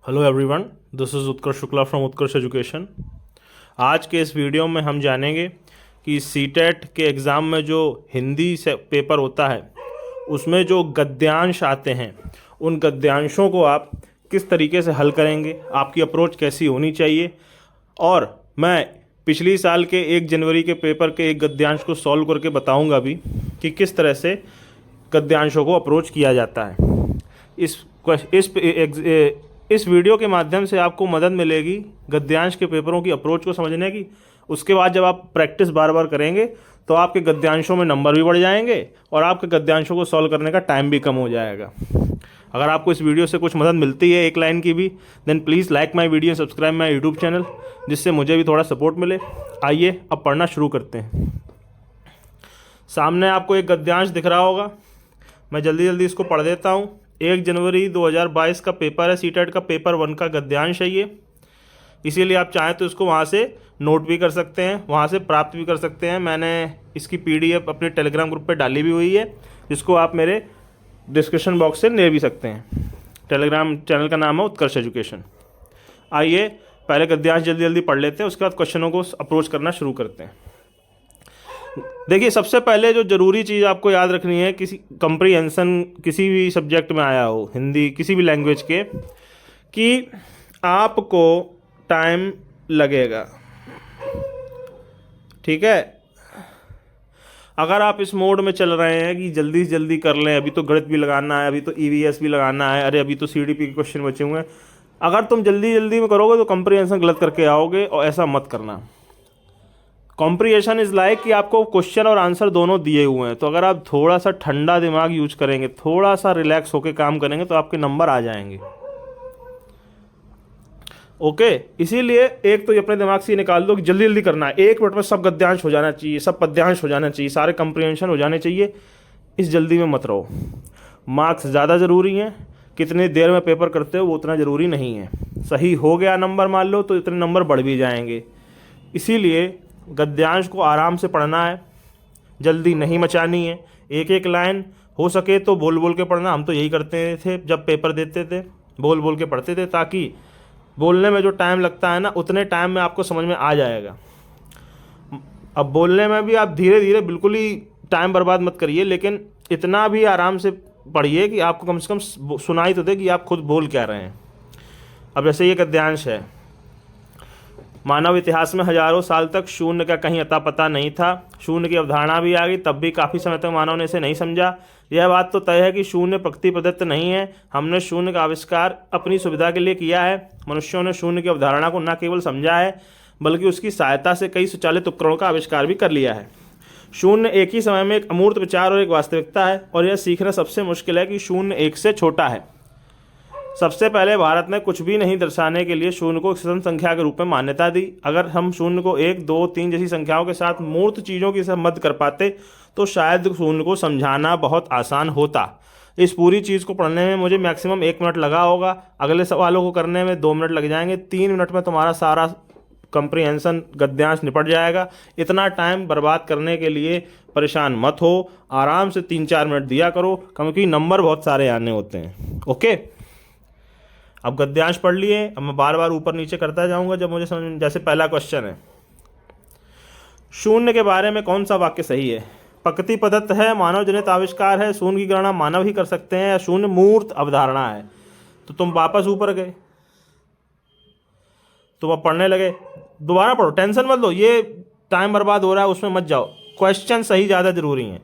Hello everyone, this is Utkarsh Shukla from Utkarsh education. आज के इस वीडियो में हम जानेंगे कि सीटेट के एग्ज़ाम में जो हिंदी से पेपर होता है उसमें जो गद्यांश आते हैं उन गद्यांशों को आप किस तरीके से हल करेंगे, आपकी अप्रोच कैसी होनी चाहिए। और मैं पिछली साल के 1 जनवरी के पेपर के एक गद्यांश को सॉल्व करके बताऊंगा भी कि किस तरह से गद्यांशों को अप्रोच किया जाता है। इस वीडियो के माध्यम से आपको मदद मिलेगी गद्यांश के पेपरों की अप्रोच को समझने की। उसके बाद जब आप प्रैक्टिस बार बार करेंगे तो आपके गद्यांशों में नंबर भी बढ़ जाएंगे और आपके गद्यांशों को सॉल्व करने का टाइम भी कम हो जाएगा। अगर आपको इस वीडियो से कुछ मदद मिलती है एक लाइन की भी, then please like my video, subscribe my YouTube channel, जिससे मुझे भी थोड़ा सपोर्ट मिले। आइए अब पढ़ना शुरू करते हैं। सामने आपको एक गद्यांश दिख रहा होगा, मैं जल्दी जल्दी इसको पढ़ देता हूँ। 1 जनवरी 2022 का पेपर है, सीटेट का पेपर 1 का गद्यांश है ये। इसीलिए आप चाहें तो इसको वहाँ से नोट भी कर सकते हैं, वहाँ से प्राप्त भी कर सकते हैं। मैंने इसकी PDF अपने टेलीग्राम ग्रुप पे डाली भी हुई है, जिसको आप मेरे डिस्क्रिप्शन बॉक्स से ले भी सकते हैं। टेलीग्राम चैनल का नाम है उत्कर्ष एजुकेशन। आइए पहले गद्यांश जल्दी जल्दी पढ़ लेते हैं, उसके बाद क्वेश्चनों को अप्रोच करना शुरू करते हैं। देखिए, सबसे पहले जो ज़रूरी चीज़ आपको याद रखनी है, किसी कंप्रीहेंशन किसी भी सब्जेक्ट में आया हो, हिंदी किसी भी लैंग्वेज के, कि आपको टाइम लगेगा। ठीक है, अगर आप इस मोड में चल रहे हैं कि जल्दी से जल्दी कर लें, अभी तो गणित भी लगाना है, अभी तो EVS भी लगाना है, अरे अभी तो CDP के क्वेश्चन बचे हुए हैं, अगर तुम जल्दी जल्दी में करोगे तो कंप्रीहेंशन गलत करके आओगे, और ऐसा मत करना। कॉम्प्रिहेंशन इज़ लाइक कि आपको क्वेश्चन और आंसर दोनों दिए हुए हैं, तो अगर आप थोड़ा सा ठंडा दिमाग यूज करेंगे, थोड़ा सा रिलैक्स होकर काम करेंगे, तो आपके नंबर आ जाएंगे। ओके, इसीलिए एक तो ये अपने दिमाग से निकाल दो कि जल्दी जल्दी करना है, 1 मिनट में सब गद्यांश हो जाना चाहिए, सब पद्यांश हो जाना चाहिए, सारे कॉम्प्रिहेंशन हो जाने चाहिए। इस जल्दी में मत रहो। मार्क्स ज़्यादा ज़रूरी हैं, कितनी देर में पेपर करते हो वो उतना ज़रूरी नहीं है। सही हो गया नंबर मान लो तो इतने नंबर बढ़ भी जाएंगे। इसीलिए गद्यांश को आराम से पढ़ना है, जल्दी नहीं मचानी है। एक एक लाइन हो सके तो बोल बोल के पढ़ना। हम तो यही करते थे जब पेपर देते थे, बोल बोल के पढ़ते थे, ताकि बोलने में जो टाइम लगता है ना, उतने टाइम में आपको समझ में आ जाएगा। अब बोलने में भी आप धीरे धीरे, बिल्कुल ही टाइम बर्बाद मत करिए, लेकिन इतना भी आराम से पढ़िए कि आपको कम से कम सुनाई तो दे कि आप खुद बोल क्या रहे हैं। अब जैसे ये गद्यांश है, मानव इतिहास में हजारों साल तक शून्य का कहीं अता पता नहीं था। शून्य की अवधारणा भी आ गई, तब भी काफ़ी समय तक मानव ने इसे नहीं समझा। यह बात तो तय है कि शून्य प्रकृति प्रदत्त नहीं है। हमने शून्य का आविष्कार अपनी सुविधा के लिए किया है। मनुष्यों ने शून्य की अवधारणा को न केवल समझा है, बल्कि उसकी सहायता से कई स्वचालित उपकरणों का आविष्कार भी कर लिया है। शून्य एक ही समय में एक अमूर्त विचार और एक वास्तविकता है, और यह सीखना सबसे मुश्किल है कि शून्य 1 से छोटा है। सबसे पहले भारत ने कुछ भी नहीं दर्शाने के लिए शून्य को सदन संख्या के रूप में मान्यता दी। अगर हम शून्य को 1, 2, 3 जैसी संख्याओं के साथ मूर्त चीज़ों की मद कर पाते तो शायद शून्य को समझाना बहुत आसान होता। इस पूरी चीज़ को पढ़ने में मुझे मैक्सिमम 1 मिनट लगा होगा, अगले सवालों को करने में 2 मिनट लग जाएंगे, 3 मिनट में तुम्हारा सारा कंप्रीहेंशन गद्यांश निपट जाएगा। इतना टाइम बर्बाद करने के लिए परेशान मत हो, आराम से 3-4 मिनट दिया करो, क्योंकि नंबर बहुत सारे आने होते हैं। ओके, अब गद्यांश पढ़ लिए। अब मैं बार बार ऊपर नीचे करता जाऊंगा जब मुझे समझ। जैसे पहला क्वेश्चन है, शून्य के बारे में कौन सा वाक्य सही है? प्रकृति प्रदत्त है, मानव जनित आविष्कार है, शून्य की गणना मानव ही कर सकते हैं, या शून्य मूर्त अवधारणा है? तो तुम वापस ऊपर गए, तुम अब पढ़ने लगे, दोबारा पढ़ो, टेंशन मत लो, ये टाइम बर्बाद हो रहा है उसमें मत जाओ। क्वेश्चन सही ज़्यादा जरूरी है।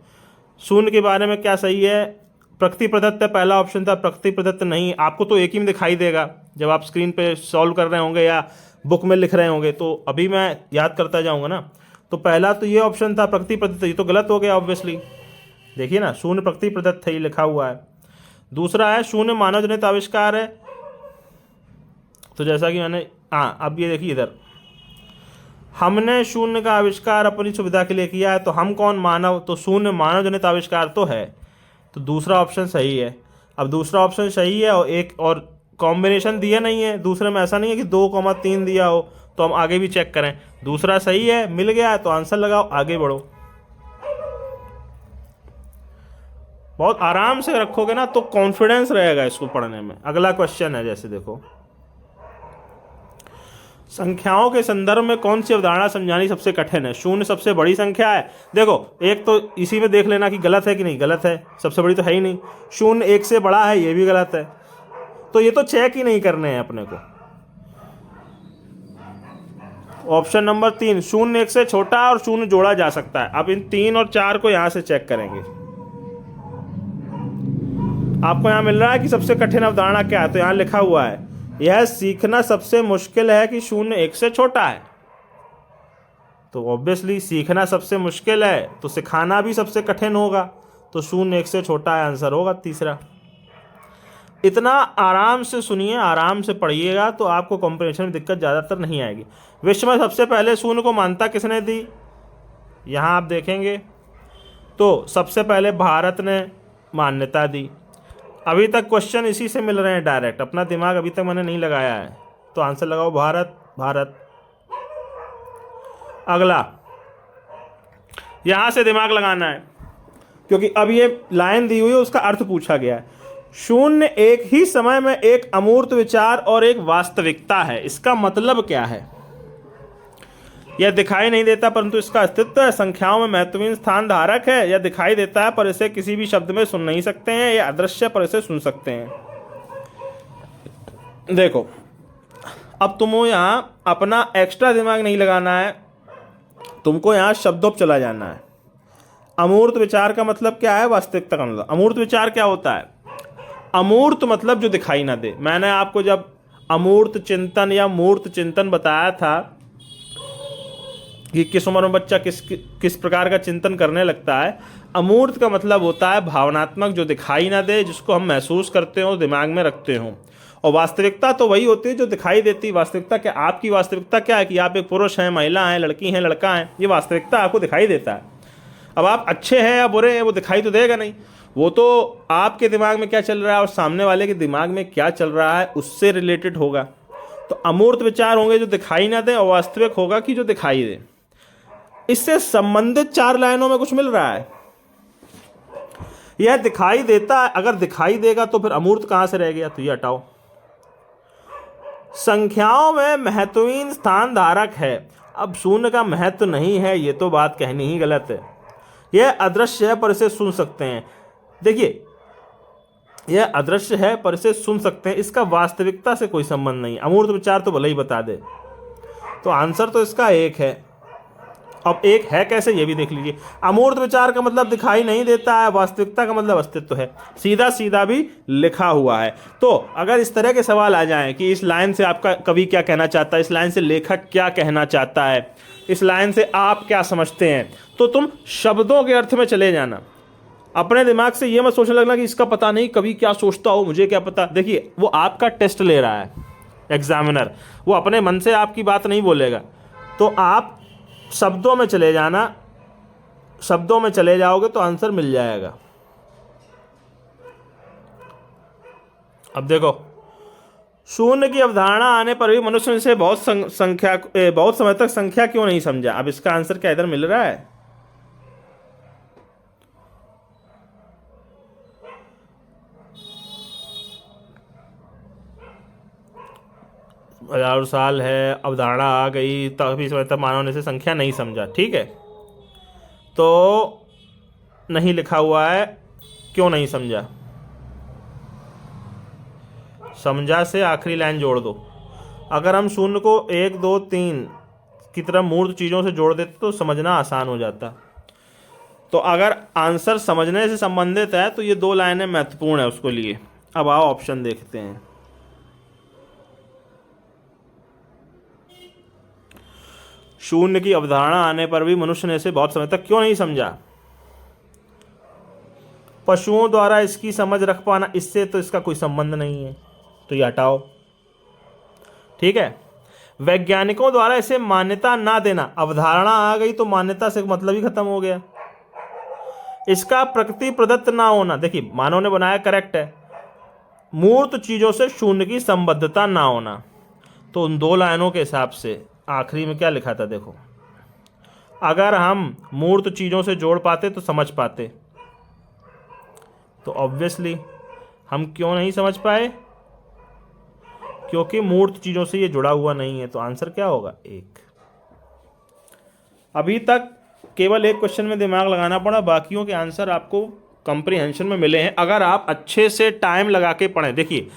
शून्य के बारे में क्या सही है? प्रकृति प्रदत्त है, पहला ऑप्शन था। प्रकृति प्रदत्त नहीं, आपको तो एक ही में दिखाई देगा जब आप स्क्रीन पे सॉल्व कर रहे होंगे या बुक में लिख रहे होंगे, तो अभी मैं याद करता जाऊंगा ना। तो पहला तो ये ऑप्शन था प्रकृति प्रदत्त, ये तो गलत हो गया ऑब्वियसली। देखिए ना, शून्य प्रकृति प्रदत्त है, ये लिखा हुआ है। दूसरा है शून्य मानव जनित आविष्कार है, तो जैसा कि मैंने, हाँ अब ये देखिए इधर, हमने शून्य का आविष्कार अपनी सुविधा के लिए किया है, तो हम कौन? मानव, तो शून्य मानव जनित आविष्कार तो है, तो दूसरा ऑप्शन सही है। अब दूसरा ऑप्शन सही है और एक और कॉम्बिनेशन दिया नहीं है दूसरे में, ऐसा नहीं है कि 2,3 दिया हो, तो हम आगे भी चेक करें। दूसरा सही है, मिल गया है तो आंसर लगाओ, आगे बढ़ो। बहुत आराम से रखोगे ना तो कॉन्फिडेंस रहेगा इसको पढ़ने में। अगला क्वेश्चन है, जैसे देखो, संख्याओं के संदर्भ में कौन सी अवधारणा समझानी सबसे कठिन है? शून्य सबसे बड़ी संख्या है। देखो एक तो इसी में देख लेना कि गलत है कि नहीं, गलत है, सबसे बड़ी तो है ही नहीं। शून्य एक से बड़ा है, ये भी गलत है। तो ये तो चेक ही नहीं करने हैं अपने को। ऑप्शन नंबर 3, शून्य एक से छोटा और शून्य जोड़ा जा सकता है। अब इन 3 और 4 को यहां से चेक करेंगे। आपको यहां मिल रहा है कि सबसे कठिन अवधारणा क्या है, तो यहां लिखा हुआ है यह सीखना सबसे मुश्किल है कि शून्य एक से छोटा है। तो ऑब्वियसली सीखना सबसे मुश्किल है तो सिखाना भी सबसे कठिन होगा, तो शून्य एक से छोटा है, आंसर होगा तीसरा। इतना आराम से सुनिए, आराम से पढ़िएगा तो आपको कॉम्प्रिहेंशन में दिक्कत ज़्यादातर नहीं आएगी। विश्व में सबसे पहले शून्य को मान्यता किसने दी? यहाँ आप देखेंगे तो सबसे पहले भारत ने मान्यता दी। अभी तक क्वेश्चन इसी से मिल रहे हैं डायरेक्ट, अपना दिमाग अभी तक मैंने नहीं लगाया है, तो आंसर लगाओ भारत, भारत। अगला यहां से दिमाग लगाना है क्योंकि अब ये लाइन दी हुई है, उसका अर्थ पूछा गया है। शून्य एक ही समय में एक अमूर्त विचार और एक वास्तविकता है। इसका मतलब क्या है? यह दिखाई नहीं देता परंतु इसका अस्तित्व है, संख्याओं में महत्वपूर्ण स्थान धारक है, यह दिखाई देता है पर इसे किसी भी शब्द में सुन नहीं सकते हैं, यह अदृश्य पर इसे सुन सकते हैं। देखो अब तुमको यहां अपना एक्स्ट्रा दिमाग नहीं लगाना है, तुमको यहां शब्दों पर चला जाना है। अमूर्त विचार का मतलब क्या है? वास्तविकता का मतलब। अमूर्त विचार क्या होता है? अमूर्त मतलब जो दिखाई ना दे। मैंने आपको जब अमूर्त चिंतन या मूर्त चिंतन बताया था कि किस उम्र में बच्चा किस प्रकार का चिंतन करने लगता है, अमूर्त का मतलब होता है भावनात्मक, जो दिखाई ना दे, जिसको हम महसूस करते हो, दिमाग में रखते हो। और वास्तविकता तो वही होती है जो दिखाई देती है। वास्तविकता क्या? आपकी वास्तविकता क्या है कि आप एक पुरुष हैं, महिला हैं, लड़की हैं, लड़का हैं, ये वास्तविकता आपको दिखाई देता है। अब आप अच्छे हैं या बुरे हैं वो दिखाई तो देगा नहीं, वो तो आपके दिमाग में क्या चल रहा है और सामने वाले के दिमाग में क्या चल रहा है उससे रिलेटेड होगा। तो अमूर्त विचार होंगे जो दिखाई ना दे, और वास्तविक होगा कि जो दिखाई दे। इससे संबंधित 4 लाइनों में कुछ मिल रहा है। यह दिखाई देता है, अगर दिखाई देगा तो फिर अमूर्त कहां से रह गया, तो ये हटाओ। संख्याओं में महत्वहीन स्थान धारक है। अब शून्य का महत्व नहीं है, ये तो बात कहनी ही गलत है। यह अदृश्य है पर इसे सुन सकते हैं। देखिए यह अदृश्य है पर इसे सुन सकते हैं, इसका वास्तविकता से कोई संबंध नहीं। अमूर्त विचार तो भले ही बता दे, तो आंसर तो इसका 1 है। अब 1 है कैसे ये भी देख लीजिए। अमूर्त विचार का मतलब दिखाई नहीं देता है, वास्तविकता का मतलब अस्तित्व है, सीधा सीधा भी लिखा हुआ है। तो अगर इस तरह के सवाल आ जाएं कि इस लाइन से आपका कवि क्या कहना चाहता है, इस लाइन से लेखक क्या कहना चाहता है, इस लाइन से आप क्या समझते हैं, तो तुम शब्दों के अर्थ में चले जाना। अपने दिमाग से ये मत सोचने लगना कि इसका पता नहीं कवि क्या सोचता हो, मुझे क्या पता। देखिए वो आपका टेस्ट ले रहा है एग्जामिनर, वो अपने मन से आपकी बात नहीं बोलेगा। तो आप शब्दों में चले जाना, शब्दों में चले जाओगे तो आंसर मिल जाएगा। अब देखो शून्य की अवधारणा आने पर भी मनुष्य से बहुत समय तक संख्या क्यों नहीं समझा। अब इसका आंसर क्या इधर मिल रहा है? हजारों साल है, अवधारणा आ गई, तभी समय तक मानव ने से संख्या नहीं समझा। ठीक है, तो नहीं लिखा हुआ है, क्यों नहीं समझा। समझा से आखिरी लाइन जोड़ दो। अगर हम शून्य को 1 2 3 की तरह मूर्त चीज़ों से जोड़ देते तो समझना आसान हो जाता। तो अगर आंसर समझने से संबंधित है तो ये 2 लाइनें महत्वपूर्ण है उसको लिए। अब आओ ऑप्शन देखते हैं। शून्य की अवधारणा आने पर भी मनुष्य ने इसे बहुत समय तक क्यों नहीं समझा। पशुओं द्वारा इसकी समझ रख पाना, इससे तो इसका कोई संबंध नहीं है, तो ये हटाओ। ठीक है, वैज्ञानिकों द्वारा इसे मान्यता ना देना, अवधारणा आ गई तो मान्यता से मतलब ही खत्म हो गया। इसका प्रकृति प्रदत्त ना होना, देखिए मानव ने बनाया, करेक्ट है। मूर्त चीजों से शून्य की संबद्धता ना होना, तो उन 2 लाइनों के हिसाब से आखिरी में क्या लिखा था देखो, अगर हम मूर्त चीजों से जोड़ पाते तो समझ पाते। तो ऑब्वियसली हम क्यों नहीं समझ पाए, क्योंकि मूर्त चीज़ों से ये जुड़ा हुआ नहीं है। तो आंसर क्या होगा? 1। अभी तक केवल एक क्वेश्चन में दिमाग लगाना पड़ा, बाकियों के आंसर आपको कंप्रीहेंशन में मिले हैं अगर आप अच्छे से टाइम लगा के पढ़ें। देखिए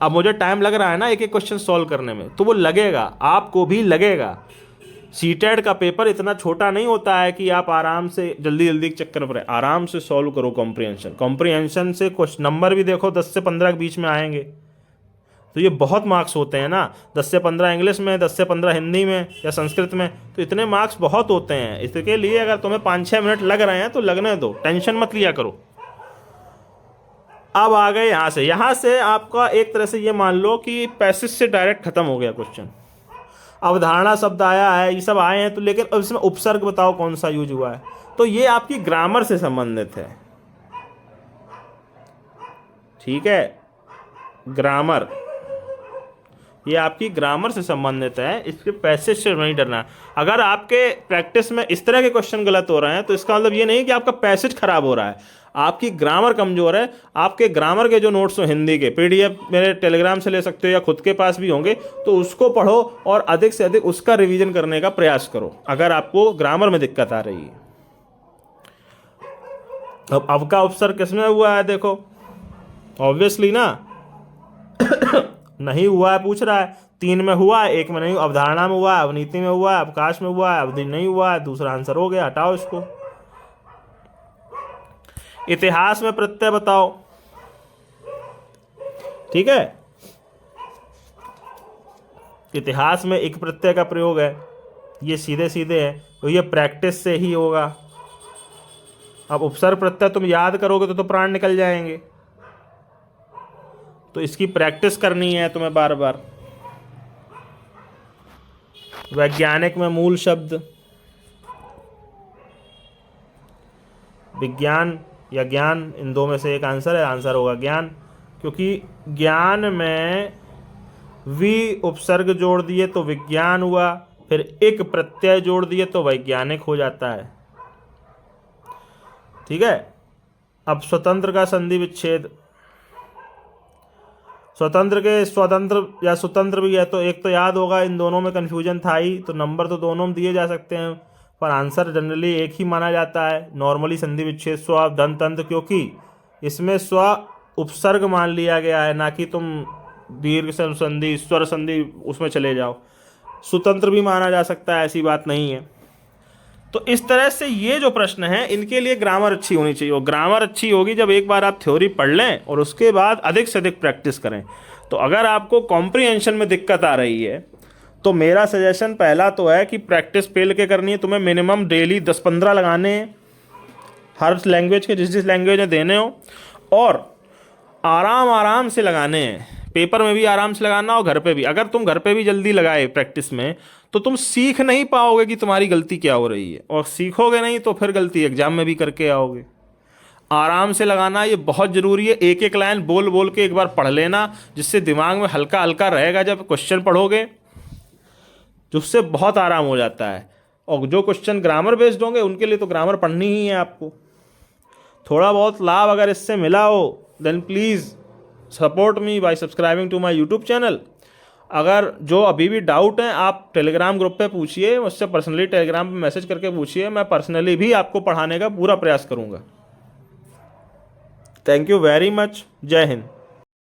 अब मुझे टाइम लग रहा है ना एक एक क्वेश्चन सॉल्व करने में, तो वो लगेगा, आपको भी लगेगा। सीटेट का पेपर इतना छोटा नहीं होता है कि आप आराम से जल्दी जल्दी के चक्कर में आराम से सॉल्व करो कॉम्प्रीहेंशन से कुछ नंबर भी देखो 10 से 15 के बीच में आएंगे। तो ये बहुत मार्क्स होते हैं ना, 10 से 15 इंग्लिश में, 10 से 15 हिंदी में या संस्कृत में, तो इतने मार्क्स बहुत होते हैं। इसके लिए अगर तुम्हें 5-6 मिनट लग रहे हैं तो लगने दो, टेंशन मत लिया करो। अब आ गए यहाँ से आपका एक तरह से ये मान लो कि पैसेज से डायरेक्ट खत्म हो गया क्वेश्चन। अवधारणा शब्द आया है, ये सब आए हैं, तो लेकिन अब इसमें उपसर्ग बताओ कौन सा यूज हुआ है। तो ये आपकी ग्रामर से संबंधित है, ठीक है, ग्रामर, ये आपकी ग्रामर से संबंधित है, इसके पैसेज से नहीं डरना। अगर आपके प्रैक्टिस में इस तरह के क्वेश्चन गलत हो रहे हैं तो इसका मतलब ये नहीं कि आपका पैसेज खराब हो रहा है, आपकी ग्रामर कमजोर है। आपके ग्रामर के जो नोट्स हो हिंदी के, पीडीएफ मेरे टेलीग्राम से ले सकते हो या खुद के पास भी होंगे, तो उसको पढ़ो और अधिक से अधिक उसका रिवीजन करने का प्रयास करो अगर आपको ग्रामर में दिक्कत आ रही है। अब का उपसर्ग किसमें हुआ है? देखो ऑब्वियसली ना नहीं हुआ है, पूछ रहा है। 3 में हुआ है, 1 में नहीं, अवधारणा में हुआ है, अवनीति में हुआ है, अवकाश में हुआ है, अवधि नहीं हुआ है, दूसरा आंसर हो गया, हटाओ इसको। इतिहास में प्रत्यय बताओ, ठीक है, इतिहास में एक प्रत्यय का प्रयोग है, ये सीधे सीधे है, तो ये प्रैक्टिस से ही होगा। अब उपसर्ग प्रत्यय तुम याद करोगे तो प्राण निकल जाएंगे, तो इसकी प्रैक्टिस करनी है तुम्हें बार बार। वैज्ञानिक में मूल शब्द, विज्ञान या ज्ञान, इन दो में से एक आंसर है, आंसर होगा ज्ञान, क्योंकि ज्ञान में वी उपसर्ग जोड़ दिए तो विज्ञान हुआ, फिर एक प्रत्यय जोड़ दिए तो वैज्ञानिक हो जाता है, ठीक है। अब स्वतंत्र का संधि विच्छेद, स्वतंत्र के स्वतंत्र या स्वतंत्र भी है, तो एक तो याद होगा, इन दोनों में कन्फ्यूजन था ही, तो नंबर तो दोनों में दिए जा सकते हैं, पर आंसर जनरली एक ही माना जाता है नॉर्मली, संधि विच्छेद स्व दंत तंत्र, क्योंकि इसमें स्व उपसर्ग मान लिया गया है, ना कि तुम दीर्घ संधि स्वर संधि उसमें चले जाओ। स्वतंत्र भी माना जा सकता है, ऐसी बात नहीं है। तो इस तरह से ये जो प्रश्न है इनके लिए ग्रामर अच्छी होनी चाहिए, और ग्रामर अच्छी होगी जब एक बार आप थ्योरी पढ़ लें और उसके बाद अधिक से अधिक प्रैक्टिस करें। तो अगर आपको कॉम्प्रीहेंशन में दिक्कत आ रही है तो मेरा सजेशन पहला तो है कि प्रैक्टिस पेल के करनी है, तुम्हें मिनिमम डेली 10-15 लगाने हैं, हर लैंग्वेज के जिस जिस लैंग्वेज में देने हो, और आराम से लगाने हैं। पेपर में भी आराम से लगाना और घर पे भी। अगर तुम घर पे भी जल्दी लगाए प्रैक्टिस में तो तुम सीख नहीं पाओगे कि तुम्हारी गलती क्या हो रही है, और सीखोगे नहीं तो फिर गलती एग्जाम में भी करके आओगे। आराम से लगाना ये बहुत ज़रूरी है। एक एक लाइन बोल बोल के एक बार पढ़ लेना, जिससे दिमाग में हल्का हल्का रहेगा जब क्वेश्चन पढ़ोगे, जिससे बहुत आराम हो जाता है। और जो क्वेश्चन ग्रामर बेस्ड होंगे उनके लिए तो ग्रामर पढ़नी ही है आपको। थोड़ा बहुत लाभ अगर इससे मिला हो then please support me by subscribing to my YouTube channel. अगर जो अभी भी डाउट हैं आप टेलीग्राम ग्रुप पे पूछिए, मुझसे पर्सनली टेलीग्राम पे मैसेज करके पूछिए, मैं पर्सनली भी आपको पढ़ाने का पूरा प्रयास करूँगा। Thank you very much. जय हिंद।